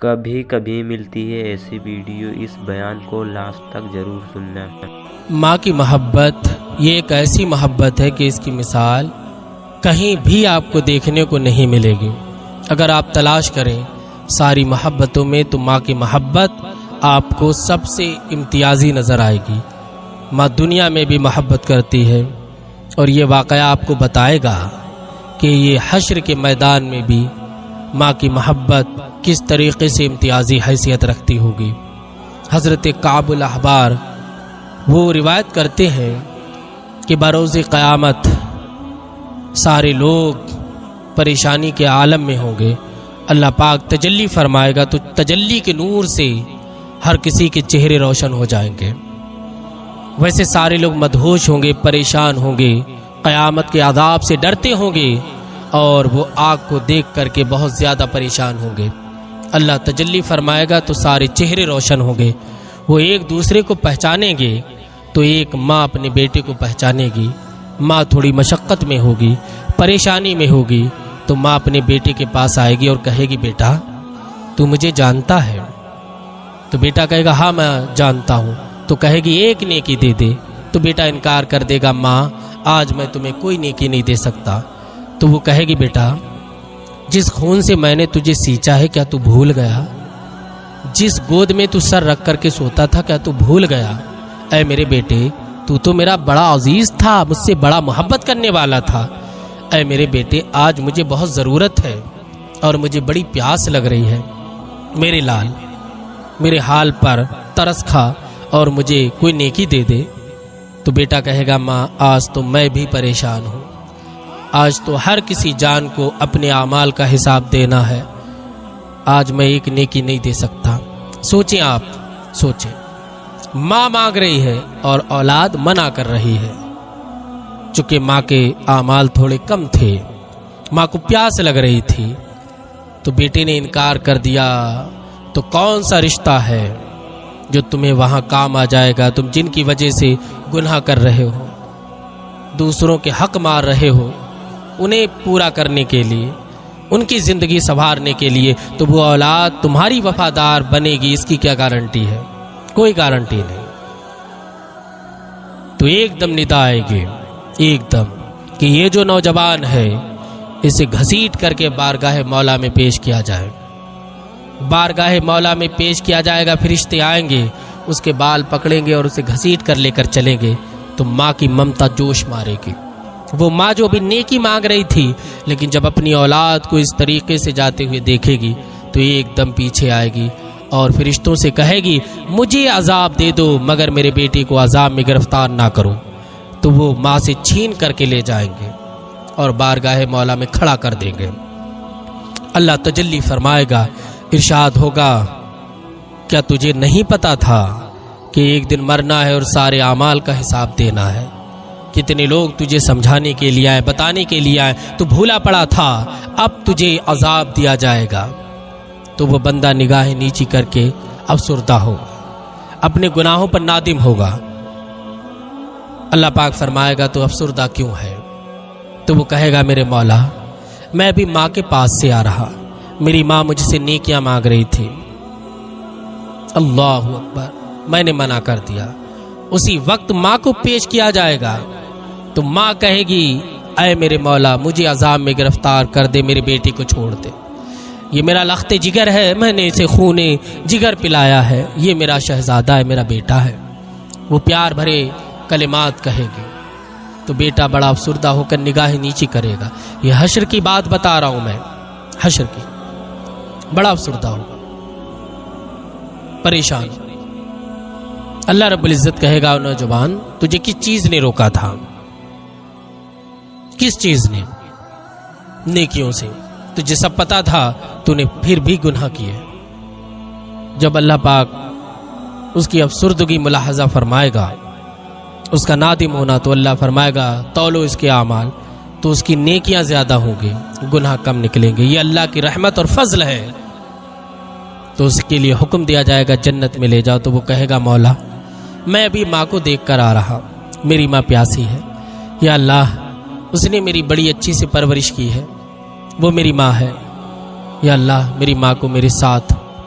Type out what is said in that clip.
کبھی کبھی ملتی ہے ایسی ویڈیو، اس بیان کو لاسٹ تک ضرور سننا۔ ماں کی محبت یہ ایک ایسی محبت ہے کہ اس کی مثال کہیں بھی آپ کو دیکھنے کو نہیں ملے گی۔ اگر آپ تلاش کریں ساری محبتوں میں تو ماں کی محبت آپ کو سب سے امتیازی نظر آئے گی۔ ماں دنیا میں بھی محبت کرتی ہے، اور یہ واقعہ آپ کو بتائے گا کہ یہ حشر کے میدان میں بھی ماں کی محبت کس طریقے سے امتیازی حیثیت رکھتی ہوگی۔ حضرت کعب الاحبار وہ روایت کرتے ہیں کہ بروز قیامت سارے لوگ پریشانی کے عالم میں ہوں گے، اللہ پاک تجلی فرمائے گا تو تجلی کے نور سے ہر کسی کے چہرے روشن ہو جائیں گے۔ ویسے سارے لوگ مدہوش ہوں گے، پریشان ہوں گے، قیامت کے عذاب سے ڈرتے ہوں گے، اور وہ آگ کو دیکھ کر کے بہت زیادہ پریشان ہوں گے۔ اللہ تجلی فرمائے گا تو سارے چہرے روشن ہوں گے، وہ ایک دوسرے کو پہچانیں گے۔ تو ایک ماں اپنے بیٹے کو پہچانے گی، ماں تھوڑی مشقت میں ہوگی، پریشانی میں ہوگی، تو ماں اپنے بیٹے کے پاس آئے گی اور کہے گی بیٹا تو مجھے جانتا ہے؟ تو بیٹا کہے گا ہاں میں جانتا ہوں۔ تو کہے گی ایک نیکی دے دے، تو بیٹا انکار کر دے گا، ماں آج میں تمہیں کوئی نیکی نہیں دے سکتا۔ تو وہ کہے گی بیٹا جس خون سے میں نے تجھے سینچا ہے کیا تو بھول گیا؟ جس گود میں تو سر رکھ کر کے سوتا تھا کیا تو بھول گیا؟ اے میرے بیٹے تو میرا بڑا عزیز تھا، مجھ سے بڑا محبت کرنے والا تھا۔ اے میرے بیٹے آج مجھے بہت ضرورت ہے اور مجھے بڑی پیاس لگ رہی ہے، میرے لال میرے حال پر ترس کھا اور مجھے کوئی نیکی دے دے۔ تو بیٹا کہے گا ماں آج تو میں بھی پریشان ہوں، آج تو ہر کسی جان کو اپنے اعمال کا حساب دینا ہے، آج میں ایک نیکی نہیں دے سکتا۔ سوچیں آپ، سوچیں، ماں مانگ رہی ہے اور اولاد منع کر رہی ہے۔ چونکہ ماں کے اعمال تھوڑے کم تھے، ماں کو پیاس لگ رہی تھی، تو بیٹے نے انکار کر دیا۔ تو کون سا رشتہ ہے جو تمہیں وہاں کام آ جائے گا؟ تم جن کی وجہ سے گناہ کر رہے ہو، دوسروں کے حق مار رہے ہو، انہیں پورا کرنے کے لیے، ان کی زندگی سنوارنے کے لیے، تو وہ اولاد تمہاری وفادار بنے گی، اس کی کیا گارنٹی ہے؟ کوئی گارنٹی نہیں۔ تو ایک دم ندا آئے گی، ایک دم کہ یہ جو نوجوان ہے اسے گھسیٹ کر کے بارگاہ مولا میں پیش کیا جائے۔ بارگاہ مولا میں پیش کیا جائے گا، فرشتے آئیں گے، اس کے بال پکڑیں گے اور اسے گھسیٹ کر لے کر چلیں گے۔ تو ماں کی ممتا جوش مارے گی۔ وہ ماں جو ابھی نیکی مانگ رہی تھی، لیکن جب اپنی اولاد کو اس طریقے سے جاتے ہوئے دیکھے گی تو ایک دم پیچھے آئے گی اور فرشتوں سے کہے گی مجھے عذاب دے دو مگر میرے بیٹے کو عذاب میں گرفتار نہ کرو۔ تو وہ ماں سے چھین کر کے لے جائیں گے اور بارگاہ مولا میں کھڑا کر دیں گے۔ اللہ تجلی فرمائے گا، ارشاد ہوگا کیا تجھے نہیں پتا تھا کہ ایک دن مرنا ہے اور سارے اعمال کا حساب دینا ہے؟ کتنے لوگ تجھے سمجھانے کے لیے آئے، بتانے کے لیے آئے، تو بھولا پڑا تھا، اب تجھے عذاب دیا جائے گا۔ تو وہ بندہ نگاہیں نیچی کر کے افسردہ ہو، اپنے گناہوں پر نادم ہوگا۔ اللہ پاک فرمائے گا تو افسردہ کیوں ہے؟ تو وہ کہے گا میرے مولا میں ابھی ماں کے پاس سے آ رہا، میری ماں مجھ سے نیکیاں مانگ رہی تھی، اللہ اکبر، میں نے منع کر دیا۔ اسی وقت ماں کو پیش کیا جائے گا تو ماں کہے گی اے میرے مولا مجھے عذاب میں گرفتار کر دے، میرے بیٹی کو چھوڑ دے، یہ میرا لخت جگر ہے، میں نے اسے خون جگر پلایا ہے، یہ میرا شہزادہ ہے، میرا بیٹا ہے۔ وہ پیار بھرے کلمات کہے گی تو بیٹا بڑا افسردہ ہو کر نگاہیں نیچی کرے گا۔ یہ حشر کی بات بتا رہا ہوں میں، حشر کی، بڑا افسردہ ہوگا، پریشان۔ اللہ رب العزت کہے گا نوجوان تجھے کس چیز نے روکا تھا؟ کس چیز نے؟ نیکیوں سے۔ تجھے سب پتا تھا، تو نے پھر بھی گناہ کیے۔ جب اللہ پاک اس کی افسردگی ملاحظہ فرمائے گا، اس کا نادم ہونا، تو اللہ فرمائے گا تولو اس کے اعمال، تو اس کی نیکیاں زیادہ ہوں گی، گناہ کم نکلیں گے۔ یہ اللہ کی رحمت اور فضل ہے۔ تو اس کے لیے حکم دیا جائے گا جنت میں لے جاؤ۔ تو وہ کہے گا مولا میں ابھی ماں کو دیکھ کر آ رہا، میری ماں پیاسی ہے، یا اللہ اس نے میری بڑی اچھی سے پرورش کی ہے، وہ میری ماں ہے، یا اللہ میری ماں کو میرے ساتھ